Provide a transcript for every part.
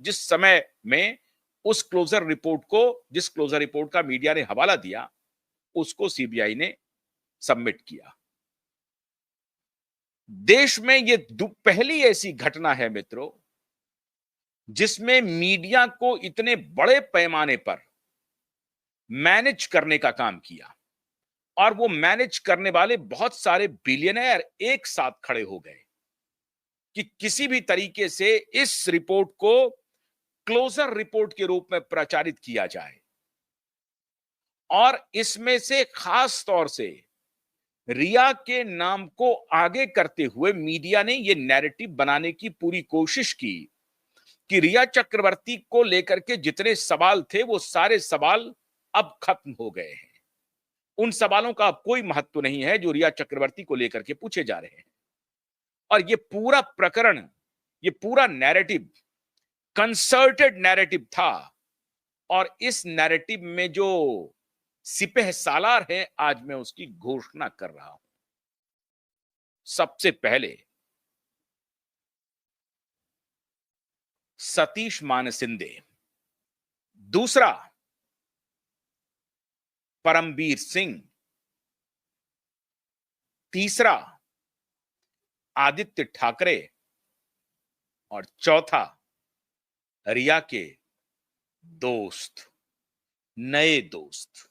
जिस समय में उस क्लोजर रिपोर्ट को, जिस क्लोजर रिपोर्ट का मीडिया ने हवाला दिया, उसको सीबीआई ने सबमिट किया। देश में ये पहली ऐसी घटना है मित्रों, जिसमें मीडिया को इतने बड़े पैमाने पर मैनेज करने का काम किया और वो मैनेज करने वाले बहुत सारे बिलियनर एक साथ खड़े हो गए कि किसी भी तरीके से इस रिपोर्ट को क्लोजर रिपोर्ट के रूप में प्रचारित किया जाए। और इसमें से खास तौर से रिया के नाम को आगे करते हुए मीडिया ने यह नैरेटिव बनाने की पूरी कोशिश की कि रिया चक्रवर्ती को लेकर के जितने सवाल थे वो सारे सवाल अब खत्म हो गए हैं। उन सवालों का अब कोई महत्व नहीं है जो रिया चक्रवर्ती को लेकर के पूछे जा रहे हैं। और ये पूरा प्रकरण, ये पूरा नैरेटिव कंसर्टेड नैरेटिव था। और इस नैरेटिव में जो सिपह सालार है, आज मैं उसकी घोषणा कर रहा हूं। सबसे पहले सतीश मानसिंदे, दूसरा परमबीर सिंह, तीसरा आदित्य ठाकरे और चौथा रिया के दोस्त, नए दोस्त,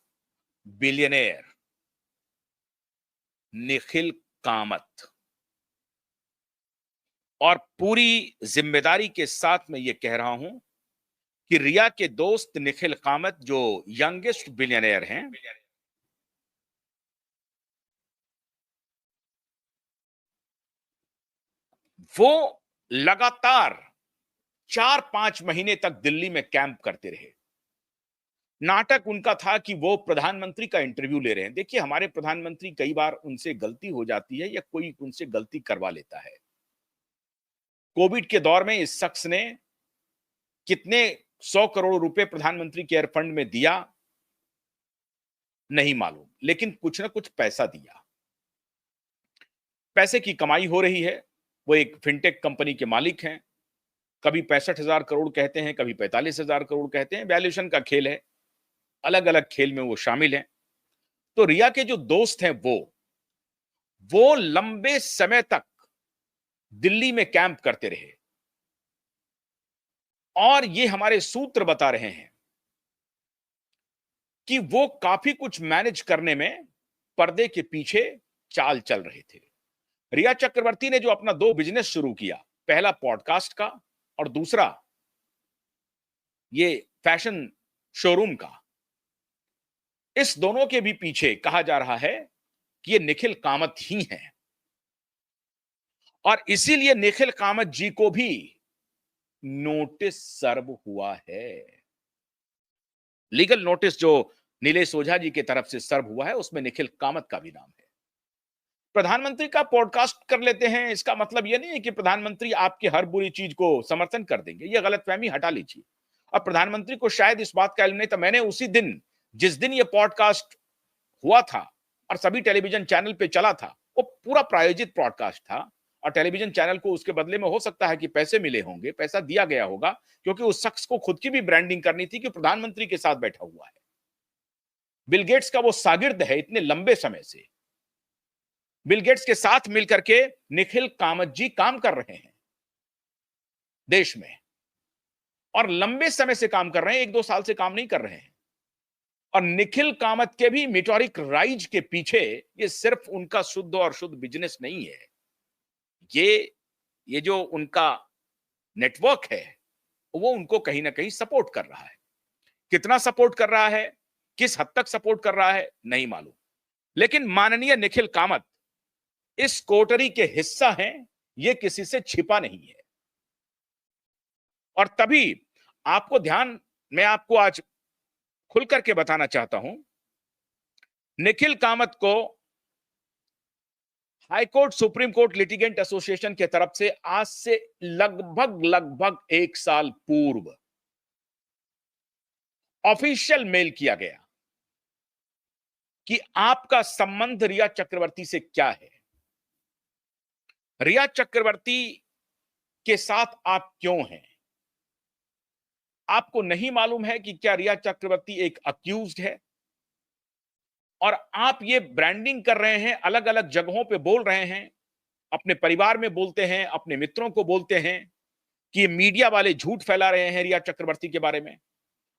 बिलियनेयर निखिल कामत। और पूरी जिम्मेदारी के साथ मैं ये कह रहा हूं कि रिया के दोस्त निखिल कामत जो यंगेस्ट बिलियनेयर हैं, वो लगातार 4-5 महीने तक दिल्ली में कैंप करते रहे। नाटक उनका था कि वो प्रधानमंत्री का इंटरव्यू ले रहे हैं। देखिए, हमारे प्रधानमंत्री कई बार उनसे गलती हो जाती है या कोई उनसे गलती करवा लेता है। कोविड के दौर में इस शख्स ने कितने 100 करोड़ रुपए प्रधानमंत्री केयर फंड में दिया नहीं मालूम, लेकिन कुछ ना कुछ पैसा दिया। पैसे की कमाई हो रही है। वो एक फिनटेक कंपनी के मालिक हैं। कभी 65,000 करोड़ कहते हैं, कभी 45,000 करोड़ कहते हैं। वैल्यूएशन का खेल है, अलग अलग खेल में वो शामिल हैं। तो रिया के जो दोस्त हैं वो लंबे समय तक दिल्ली में कैंप करते रहे। और ये हमारे सूत्र बता रहे हैं कि वो काफी कुछ मैनेज करने में पर्दे के पीछे चाल चल रहे थे। रिया चक्रवर्ती ने जो अपना 2 बिजनेस शुरू किया, पहला पॉडकास्ट का और दूसरा ये फैशन शोरूम का, इस दोनों के भी पीछे कहा जा रहा है कि ये निखिल कामत ही हैं। और इसीलिए निखिल कामत जी को भी नोटिस सर्व हुआ है। लीगल नोटिस जो नीलेश ओझा जी की तरफ से सर्व हुआ है, उसमें निखिल कामत का भी नाम है। प्रधानमंत्री का पॉडकास्ट कर लेते हैं, इसका मतलब यह नहीं है कि प्रधानमंत्री आपकी हर बुरी चीज को समर्थन कर देंगे। यह गलतफहमी हटा लीजिए। और प्रधानमंत्री को शायद इस बात का इल्म नहीं था। मैंने उसी दिन, जिस दिन यह पॉडकास्ट हुआ था और सभी टेलीविजन चैनल पे चला था, वो पूरा प्रायोजित पॉडकास्ट था। और टेलीविजन चैनल को उसके बदले में हो सकता है कि पैसे मिले होंगे, पैसा दिया गया होगा, क्योंकि उस शख्स को खुद की भी ब्रांडिंग करनी थी कि प्रधानमंत्री के साथ बैठा हुआ है। बिल गेट्स का वो शागिर्द है इतने लंबे समय से। बिल गेट्स के साथ मिलकर के निखिल कामत जी काम कर रहे हैं देश में, और लंबे समय से काम कर रहे हैं, 1-2 साल से काम नहीं कर रहे हैं। और निखिल कामत के भी मीटोरिक राइज के पीछे ये सिर्फ उनका शुद्ध और शुद्ध बिजनेस नहीं है। ये जो उनका नेटवर्क है, वो उनको कहीं ना कहीं सपोर्ट कर रहा है। कितना सपोर्ट कर रहा है, किस हद तक सपोर्ट कर रहा है, नहीं मालूम। लेकिन माननीय निखिल कामत इस कोटरी के हिस्सा हैं, ये किसी से छिपा नहीं है। और तभी आपको ध्यान, मैं आपको आज खुल करके बताना चाहता हूं, निखिल कामत को high court, supreme court litigant association की तरफ से आज से लगभग 1 साल पूर्व ऑफिशियल मेल किया गया कि आपका संबंध रिया चक्रवर्ती से क्या है, रिया चक्रवर्ती के साथ आप क्यों हैं। आपको नहीं मालूम है कि क्या रिया चक्रवर्ती एक अक्यूज्ड है, और आप ये ब्रांडिंग कर रहे हैं, अलग अलग जगहों पे बोल रहे हैं, अपने परिवार में बोलते हैं, अपने मित्रों को बोलते हैं कि ये मीडिया वाले झूठ फैला रहे हैं रिया चक्रवर्ती के बारे में,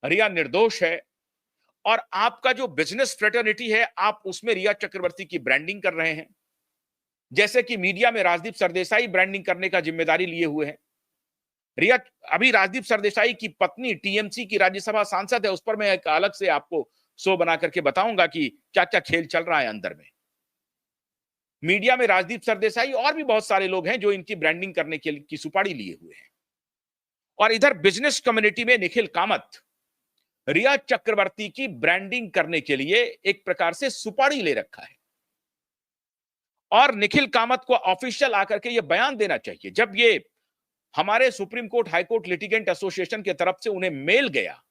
रिया निर्दोष है। और आपका जो बिजनेस फ्रेटर्निटी है, आप उसमें रिया चक्रवर्ती की ब्रांडिंग कर रहे हैं, जैसे कि मीडिया में राजदीप सरदेसाई ब्रांडिंग करने का जिम्मेदारी लिए हुए हैं। रिया, अभी राजदीप सरदेसाई की पत्नी टीएमसी की राज्यसभा सांसद है, उस पर मैं एक अलग से आपको शो बना करके बताऊंगा कि क्या क्या खेल चल रहा है अंदर में। मीडिया में राजदीप सरदेसाई और भी बहुत सारे लोग हैं जो इनकी ब्रांडिंग करने के की सुपारी लिए हुए हैं। और इधर बिजनेस कम्युनिटी में निखिल कामत रिया चक्रवर्ती की ब्रांडिंग करने के लिए एक प्रकार से सुपारी ले रखा है। और निखिल कामत को ऑफिशियल आकर के यह बयान देना चाहिए, जब ये हमारे supreme court high court litigant association की तरफ से उन्हें मेल गया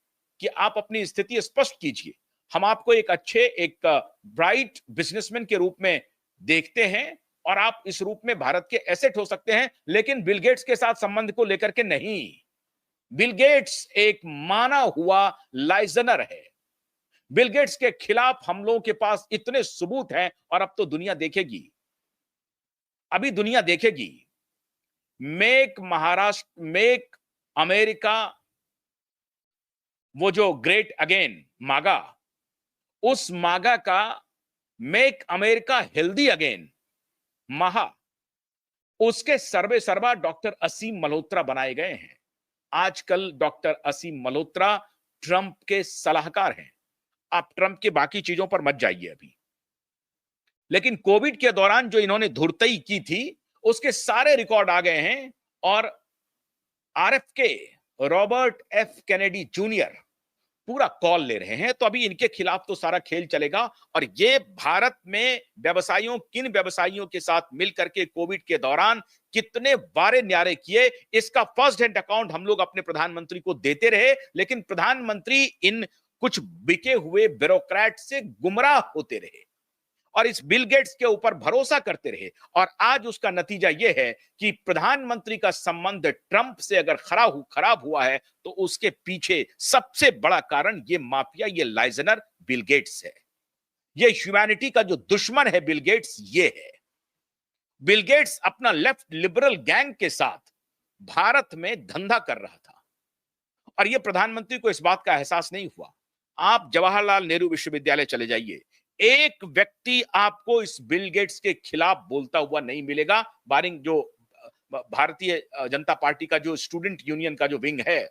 कि आप अपनी स्थिति स्पष्ट कीजिए, हम आपको एक अच्छे, एक ब्राइट बिजनेसमैन के रूप में देखते हैं और आप इस रूप में भारत के एसेट हो सकते हैं, लेकिन बिल गेट्स के साथ संबंध को लेकर के नहीं। बिल गेट्स एक माना हुआ लाइजनर है। बिल गेट्स के खिलाफ हम लोगों के पास इतने सबूत हैं, और अब तो दुनिया देखेगी, अभी दुनिया देखेगी। मेक महाराष्ट्र, मेक अमेरिका, वो जो ग्रेट अगेन मागा, उस मागा का मेक अमेरिका हेल्दी अगेन महा, उसके सर्वे सर्वा डॉक्टर असीम मल्होत्रा बनाए गए हैं। आजकल डॉक्टर असीम मल्होत्रा ट्रंप के सलाहकार हैं। आप ट्रंप के बाकी चीजों पर मत जाइए अभी, लेकिन कोविड के दौरान जो इन्होंने धुरतई की थी उसके सारे रिकॉर्ड आ गए हैं। और आरएफके रॉबर्ट एफ कैनेडी जूनियर पूरा कॉल ले रहे हैं, तो अभी इनके खिलाफ तो सारा खेल चलेगा। और ये भारत में व्यवसायियों, किन व्यवसायियों के साथ मिलकर के कोविड के दौरान कितने वारे न्यारे किए, इसका फर्स्ट हैंड अकाउंट हम लोग अपने प्रधानमंत्री को देते रहे, लेकिन प्रधानमंत्री इन कुछ बिके हुए ब्यूरोक्रेट से गुमराह होते रहे और इस बिल गेट्स के ऊपर भरोसा करते रहे। और आज उसका नतीजा यह है कि प्रधानमंत्री का संबंध ट्रंप से अगर खराब हुआ है, तो उसके पीछे सबसे बड़ा कारण ये माफिया, ये लाइजनर बिल गेट्स है। ये ह्यूमैनिटी का जो दुश्मन है बिल गेट्स, ये है। बिल गेट्स अपना लेफ्ट लिबरल गैंग के साथ भारत में धंधा कर रहा था, और यह प्रधानमंत्री को इस बात का एहसास नहीं हुआ। आप जवाहरलाल नेहरू विश्वविद्यालय चले जाइए, एक व्यक्ति आपको इस बिल गेट्स के खिलाफ बोलता हुआ नहीं मिलेगा, बारिंग जो भारतीय जनता पार्टी का जो स्टूडेंट यूनियन का जो विंग है,